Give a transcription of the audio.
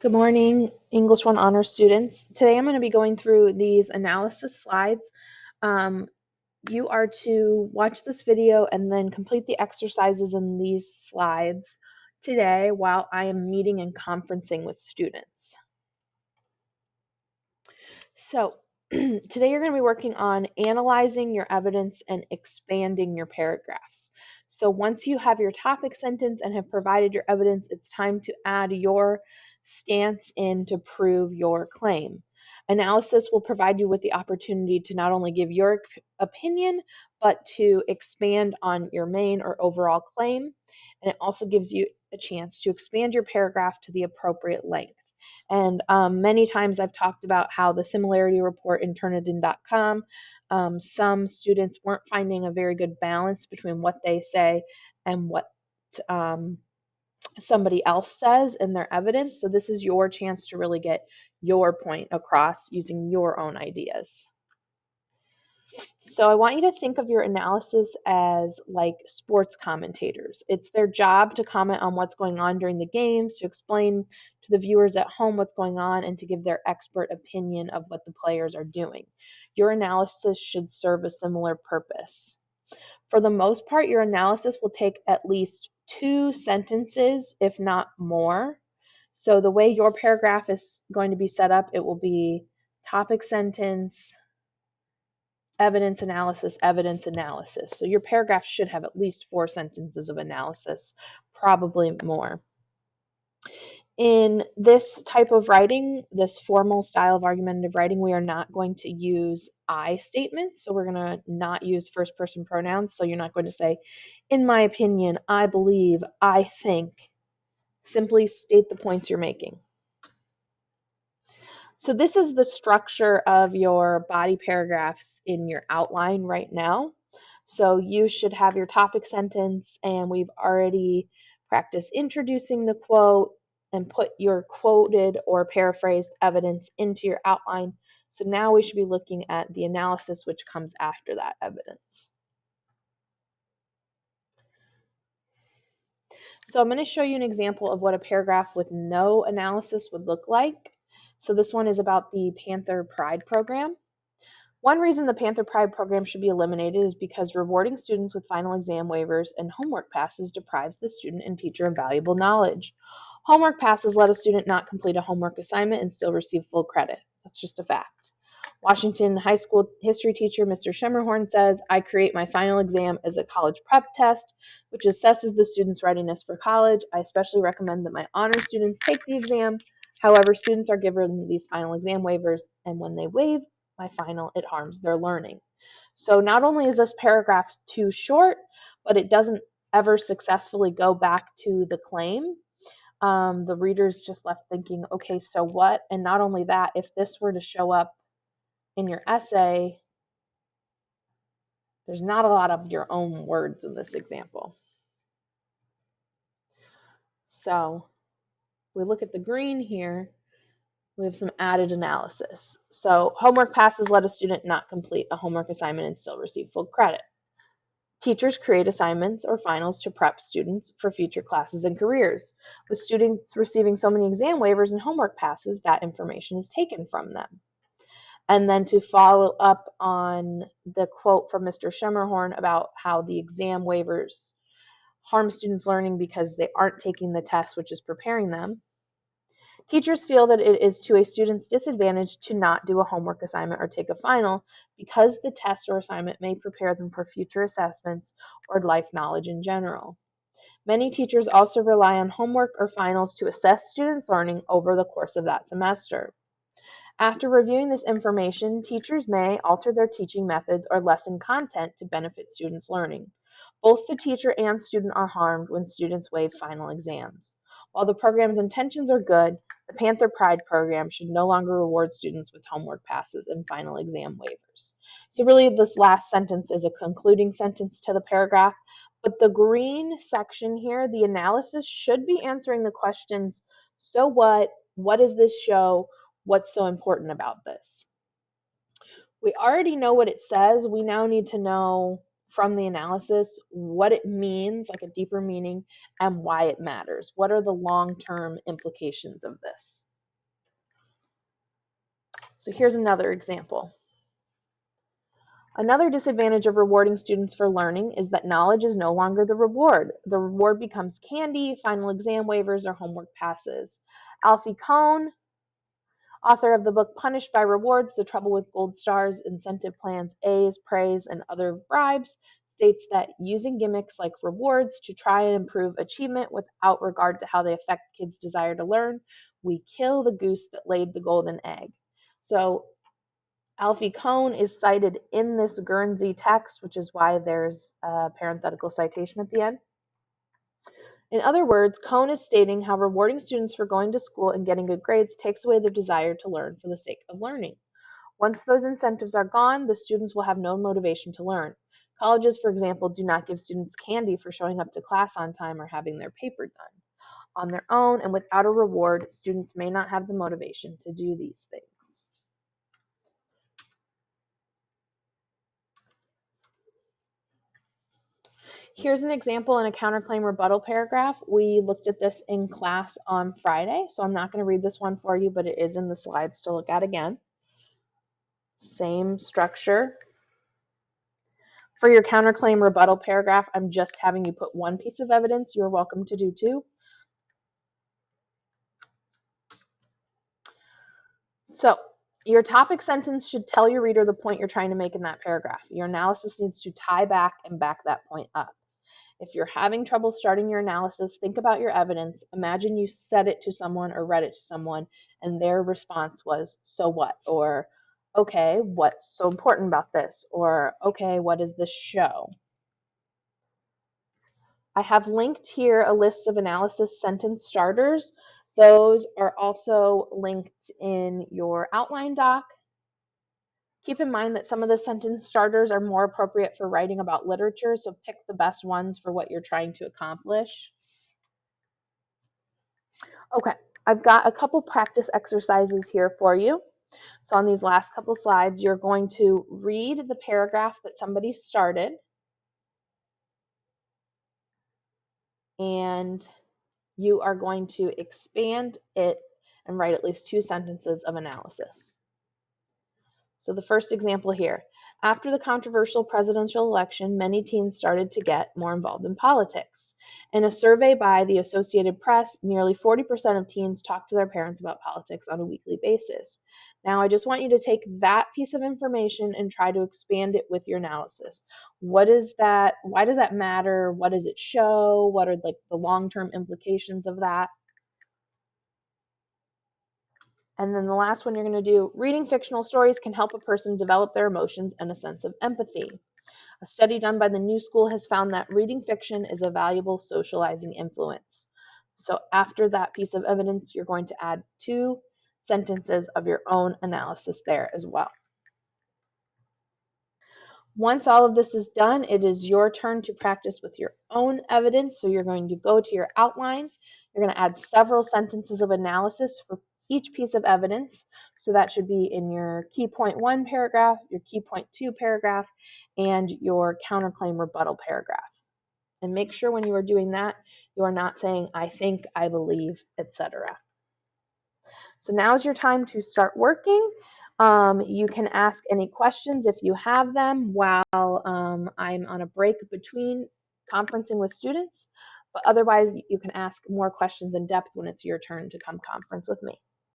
Good morning, English 1 Honors students. Today I'm going to be going through these analysis slides. Um, you are to watch this video and then complete the exercises in these slides today while I am meeting and conferencing with students. So today you're going to be working on analyzing your evidence and expanding your paragraphs. So once you have your topic sentence and have provided your evidence, it's time to add your stance in to prove your claim. Analysis will provide you with the opportunity to not only give your opinion, but to expand on your main or overall claim. And it also gives you a chance to expand your paragraph to the appropriate length. And many times I've talked about how the similarity report in Turnitin.com, some students weren't finding a very good balance between what they say and what um, somebody else says in their evidence. So this is your chance to really get your point across using your own ideas. So I want you to think of your analysis as like sports commentators. It's their job to comment on what's going on during the games, to explain to the viewers at home what's going on, and to give their expert opinion of what the players are doing. Your analysis should serve a similar purpose. For the most part, your analysis will take at least 2 sentences, if not more. So the way your paragraph is going to be set up, it will be topic sentence, evidence analysis, evidence analysis. So your paragraph should have at least 4 sentences of analysis, probably more. In this type of writing, this formal style of argumentative writing, we are not going to use I statements. So we're going to not use first person pronouns. So you're not going to say, in my opinion, I believe, I think. Simply state the points you're making. So this is the structure of your body paragraphs in your outline right now. So you should have your topic sentence, and we've already practiced introducing the quote and put your quoted or paraphrased evidence into your outline. So now we should be looking at the analysis which comes after that evidence. So I'm going to show you an example of what a paragraph with no analysis would look like. So this one is about the Panther Pride program. One reason the Panther Pride program should be eliminated is because rewarding students with final exam waivers and homework passes deprives the student and teacher of valuable knowledge. Homework passes let a student not complete a homework assignment and still receive full credit. That's just a fact. Washington High School history teacher Mr. Schemmerhorn says, I create my final exam as a college prep test, which assesses the student's readiness for college. I especially recommend that my honor students take the exam. However, students are given these final exam waivers, and when they waive my final, it harms their learning. So not only is this paragraph too short, but it doesn't ever successfully go back to the claim. The reader's just left thinking, okay, so what? And not only that, if this were to show up in your essay, there's not a lot of your own words in this example. So we look at the green here, we have some added analysis. So homework passes let a student not complete a homework assignment and still receive full credit. Teachers create assignments or finals to prep students for future classes and careers. With students receiving so many exam waivers and homework passes, that information is taken from them. And then to follow up on the quote from Mr. Schemmerhorn about how the exam waivers harm students' learning because they aren't taking the test, which is preparing them. Teachers feel that it is to a student's disadvantage to not do a homework assignment or take a final because the test or assignment may prepare them for future assessments or life knowledge in general. Many teachers also rely on homework or finals to assess students' learning over the course of that semester. After reviewing this information, teachers may alter their teaching methods or lesson content to benefit students' learning. Both the teacher and student are harmed when students waive final exams. While the program's intentions are good, the Panther Pride program should no longer reward students with homework passes and final exam waivers. So really this last sentence is a concluding sentence to the paragraph, but the green section here, the analysis, should be answering the questions, so what does this show, what's so important about this? We already know what it says. We now need to know from the analysis what it means, like a deeper meaning, and why it matters. What are the long-term implications of this? So here's another example. Another disadvantage of rewarding students for learning is that knowledge is no longer the reward. The reward becomes candy, final exam waivers, or homework passes. Alfie Kohn, author of the book Punished by Rewards, The Trouble with Gold Stars, Incentive Plans, A's, Praise, and Other Bribes, states that using gimmicks like rewards to try and improve achievement without regard to how they affect kids' desire to learn, we kill the goose that laid the golden egg. So Alfie Kohn is cited in this Guernsey text, which is why there's a parenthetical citation at the end. In other words, Kohn is stating how rewarding students for going to school and getting good grades takes away their desire to learn for the sake of learning. Once those incentives are gone, the students will have no motivation to learn. Colleges, for example, do not give students candy for showing up to class on time or having their paper done. On their own and without a reward, students may not have the motivation to do these things. Here's an example in a counterclaim rebuttal paragraph. We looked at this in class on Friday, so I'm not going to read this one for you, but it is in the slides to look at again. Same structure. For your counterclaim rebuttal paragraph, I'm just having you put one piece of evidence. You're welcome to do two. So your topic sentence should tell your reader the point you're trying to make in that paragraph. Your analysis needs to tie back and back that point up. If you're having trouble starting your analysis, think about your evidence. Imagine you said it to someone or read it to someone, and their response was, so what? Or, okay, what's so important about this? Or, okay, what does this show? I have linked here a list of analysis sentence starters. Those are also linked in your outline doc. Keep in mind that some of the sentence starters are more appropriate for writing about literature, so pick the best ones for what you're trying to accomplish. Okay, I've got a couple practice exercises here for you. So on these last couple slides, you're going to read the paragraph that somebody started, and you are going to expand it and write at least 2 sentences of analysis. So the first example here, after the controversial presidential election, many teens started to get more involved in politics. In a survey by the Associated Press, nearly 40% of teens talk to their parents about politics on a weekly basis. Now, I just want you to take that piece of information and try to expand it with your analysis. What is that? Why does that matter? What does it show? What are like the long-term implications of that? And then the last one you're going to do, reading fictional stories can help a person develop their emotions and a sense of empathy. A study done by the New School has found that reading fiction is a valuable socializing influence. So after that piece of evidence, you're going to add 2 sentences of your own analysis there as well. Once all of this is done, it is your turn to practice with your own evidence. So you're going to go to your outline. You're going to add several sentences of analysis for each piece of evidence. So that should be in your key point 1 paragraph, your key point 2 paragraph, and your counterclaim rebuttal paragraph. And make sure when you are doing that, you are not saying, I think, I believe, etc. So now is your time to start working. You can ask any questions if you have them while I'm on a break between conferencing with students. But otherwise, you can ask more questions in depth when it's your turn to come conference with me.